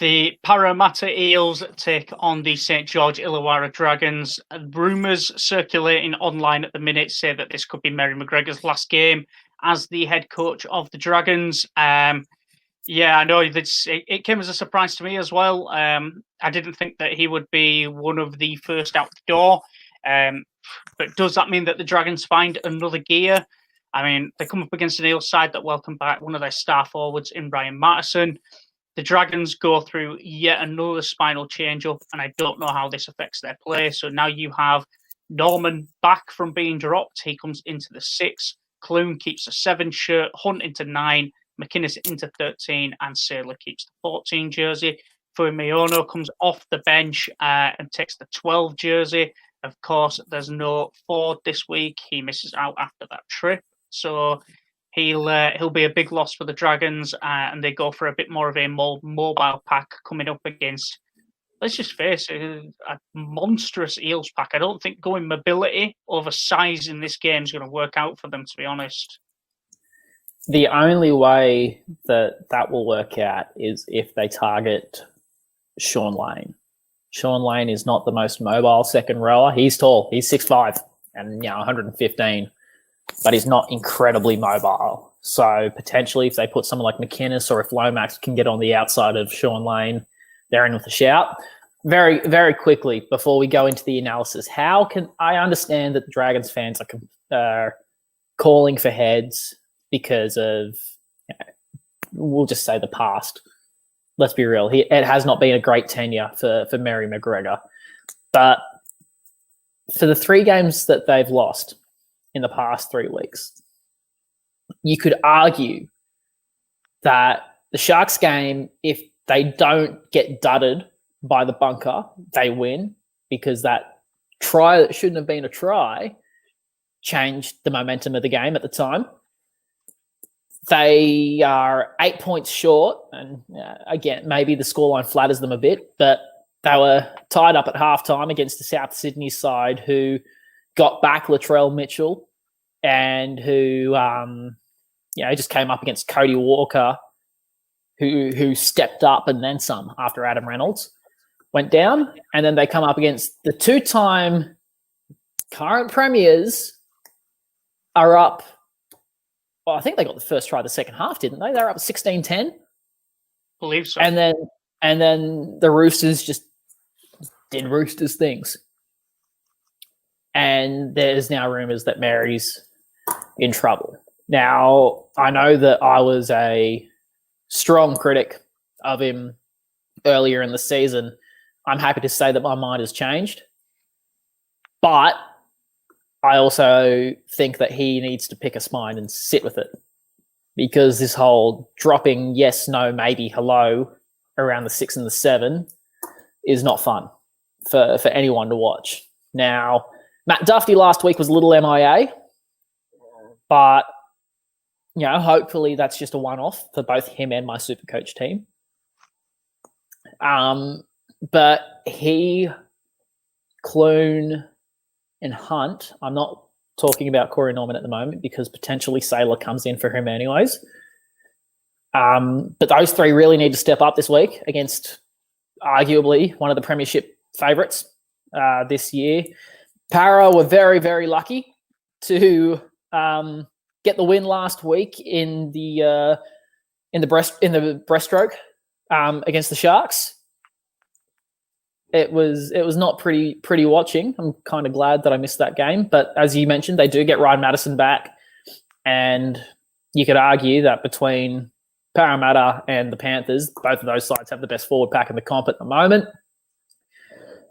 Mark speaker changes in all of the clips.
Speaker 1: The Parramatta Eels take on the St George Illawarra Dragons. Rumours circulating online at the minute say that this could be Mary McGregor's last game as the head coach of the Dragons. Yeah, I know it came as a surprise to me as well. I didn't think that he would be one of the first out the door. But does that mean that the Dragons find another gear? I mean, they come up against an Eels side that welcome back one of their star forwards in Brian Mattison. The Dragons go through yet another spinal change-up, and I don't know how this affects their play. So now you have Norman back from being dropped. He comes into the 6. Clune keeps the 7 shirt, Hunt into 9, McInnes into 13, and Saylor keeps the 14 jersey. Fuimiono comes off the bench and takes the 12 jersey. Of course, there's no Ford this week. He misses out after that trip. So he'll be a big loss for the Dragons, and they go for a bit more of a more mobile pack coming up against, let's just face it, a monstrous Eels pack. I don't think going mobility over size in this game is going to work out for them, to be honest.
Speaker 2: The only way that will work out is if they target Shaun Lane. Shaun Lane is not the most mobile second rower. He's tall. He's 6'5" and 115. But he's not incredibly mobile. So potentially if they put someone like McInnes or if Lomax can get on the outside of Shaun Lane, they're in with a shout. Very, very quickly, before we go into the analysis, how can I understand that the Dragons fans are calling for heads because of, we'll just say the past. Let's be real. It has not been a great tenure for Mary McGregor. But for the 3 games that they've lost in the past 3 weeks, you could argue that the Sharks game, if they don't get dudded by the bunker, they win, because that try that shouldn't have been a try changed the momentum of the game at the time. They are 8 points short, and again, maybe the scoreline flatters them a bit, but they were tied up at halftime against the South Sydney side, who got back Latrell Mitchell and who just came up against Cody Walker, who stepped up and then some after Adam Reynolds went down. And then they come up against the 2-time current premiers are up. Well, I think they got the first try of the second half, didn't they? They were up 16-10.
Speaker 1: Believe so.
Speaker 2: And then the Roosters just did Roosters things. And there's now rumours that Mary's in trouble. Now, I know that I was a strong critic of him earlier in the season. I'm happy to say that my mind has changed. But I also think that he needs to pick a spine and sit with it, because this whole dropping yes, no, maybe, hello around the 6 and the 7 is not fun for anyone to watch. Now, Matt Duffy last week was a little MIA, but hopefully that's just a one-off for both him and my Supercoach team. But he, Clune, and Hunt, I'm not talking about Corey Norman at the moment because potentially Saylor comes in for him anyways. But those 3 really need to step up this week against arguably one of the premiership favourites this year. Para were very, very lucky to get the win last week in the breaststroke against the Sharks. It was not pretty watching. I'm kind of glad that I missed that game. But as you mentioned, they do get Ryan Mattison back, and you could argue that between Parramatta and the Panthers, both of those sides have the best forward pack in the comp at the moment.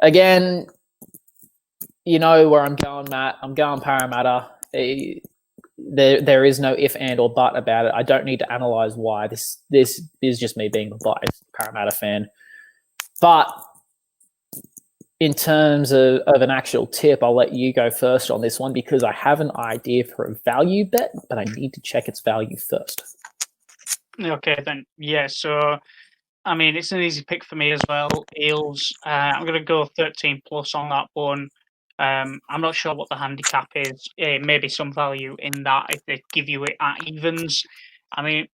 Speaker 2: Again, you know where I'm going, Matt. I'm going Parramatta. There is no if, and, or but about it. I don't need to analyse why. This is just me being a biased Parramatta fan. But in terms of an actual tip, I'll let you go first on this one because I have an idea for a value bet, but I need to check its value first.
Speaker 1: Okay, then. Yeah, so, I mean, it's an easy pick for me as well. Eels, I'm going to go 13 plus on that one. I'm not sure what the handicap is. Maybe some value in that if they give you it at evens. I mean,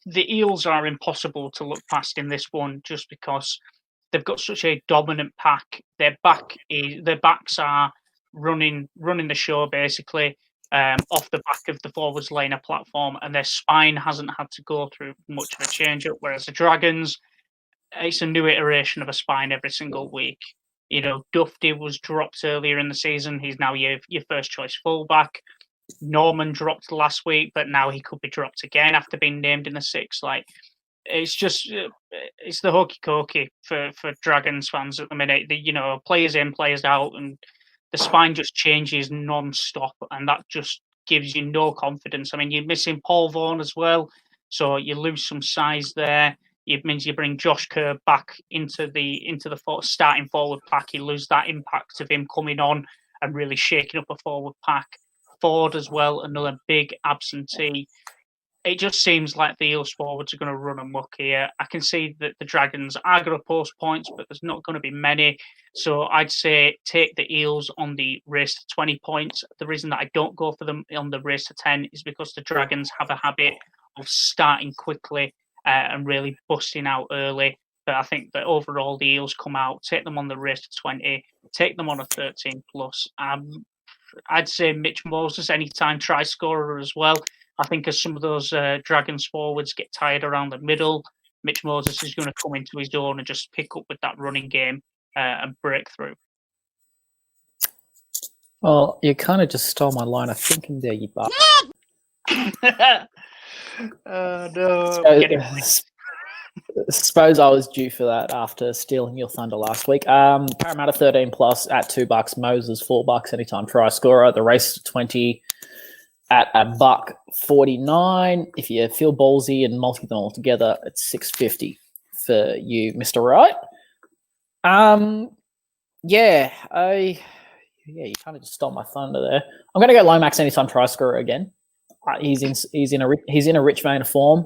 Speaker 1: the Eels are impossible to look past in this one, just because they've got such a dominant pack. Their backs are running the show basically, off the back of the forwards laner platform, and their spine hasn't had to go through much of a change up. Whereas the Dragons, it's a new iteration of a spine every single week. You know, Dufty was dropped earlier in the season. He's now your first choice fullback. Norman dropped last week, but now he could be dropped again after being named in the six. Like, it's just it's the hokey cokey for Dragons fans at the minute. Players in, players out, and the spine just changes non-stop, and that just gives you no confidence. I mean, you're missing Paul Vaughan as well, so you lose some size there. It means you bring Josh Kerr back into the starting forward pack. You lose that impact of him coming on and really shaking up a forward pack. Ford as well, another big absentee. It just seems like the Eels forwards are going to run amok here. I can see that the Dragons are going to post points, but there's not going to be many. So I'd say take the Eels on the race to 20 points. The reason that I don't go for them on the race to 10 is because the Dragons have a habit of starting quickly and really busting out early. But I think that overall the Eels come out, take them on the race to 20, take them on a 13 plus. I'd say Mitch Moses, anytime try scorer as well. I think as some of those Dragons forwards get tired around the middle, Mitch Moses is going to come into his own and just pick up with that running game and break through.
Speaker 2: Well, you kind of just stole my line of thinking there, you butt.
Speaker 1: No.
Speaker 2: Suppose I was due for that after stealing your thunder last week. Parramatta 13 plus at $2. Moses $4 anytime try scorer. The race to 20 at $1.49. If you feel ballsy and multi them all together, it's $6.50 for you, Mr. Wright. You kind of just stole my thunder there. I'm going to go Lomax anytime try scorer again. He's in a rich vein of form.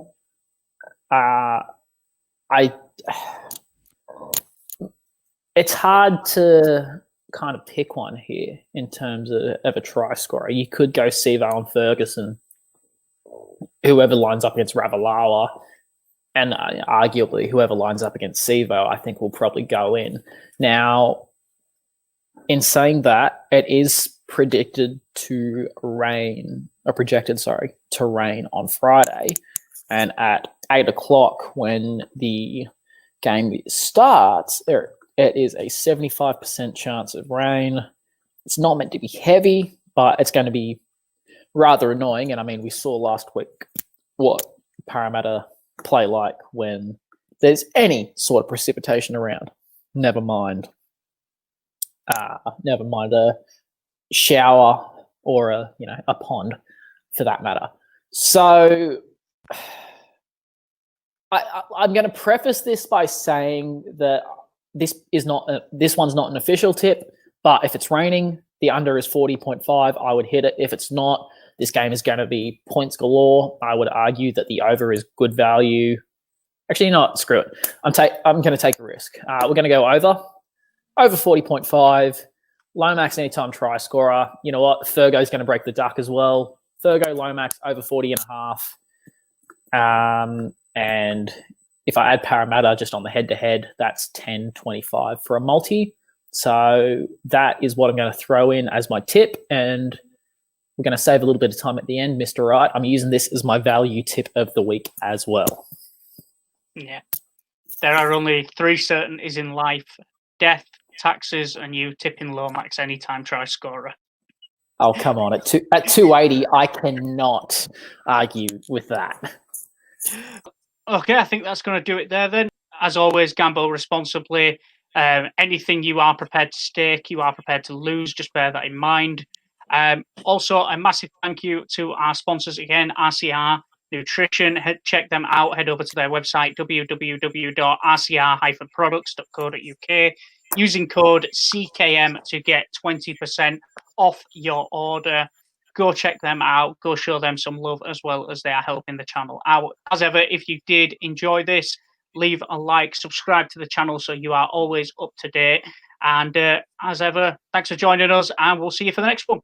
Speaker 2: It's hard to kind of pick one here in terms of a try scorer. You could go Sevo and Ferguson, whoever lines up against Ravalawa, and arguably whoever lines up against Sevo, I think will probably go in. Now, in saying that, it is projected to rain on Friday, and at 8 o'clock when the game starts, it is a 75% chance of rain. It's not meant to be heavy, but it's going to be rather annoying. And I mean, we saw last week what Parramatta play like when there's any sort of precipitation around. Never mind a shower or a pond for that matter. So I'm going to preface this by saying that this one's not an official tip, but if it's raining, the under is 40.5. I would hit it. If it's not, this game is going to be points galore. I would argue that the over is good value. Actually, not. Screw it. I'm going to take a risk. We're going to go over 40.5. Lomax anytime try scorer. You know what? Fergo's going to break the duck as well. Fergo Lomax over 40.5. And if I add Parramatta just on the head-to-head, that's 10.25 for a multi. So that is what I'm going to throw in as my tip, and we're going to save a little bit of time at the end, Mr. Wright. I'm using this as my value tip of the week as well.
Speaker 1: Yeah. There are only three certainties in life: death, taxes, and you tipping Lomax anytime try scorer.
Speaker 2: Oh, come on. At 280, I cannot argue with that.
Speaker 1: Okay, I think that's going to do it there then. As always, gamble responsibly. Anything you are prepared to stake, you are prepared to lose. Just bear that in mind. Also, a massive thank you to our sponsors again, RCR Nutrition. Check them out. Head over to their website, www.rcr-products.co.uk. Using code CKM to get 20% off your order. Go check them out. Go show them some love as well as they are helping the channel out. As ever, if you did enjoy this, leave a like, subscribe to the channel so you are always up to date. And as ever, thanks for joining us, and we'll see you for the next one.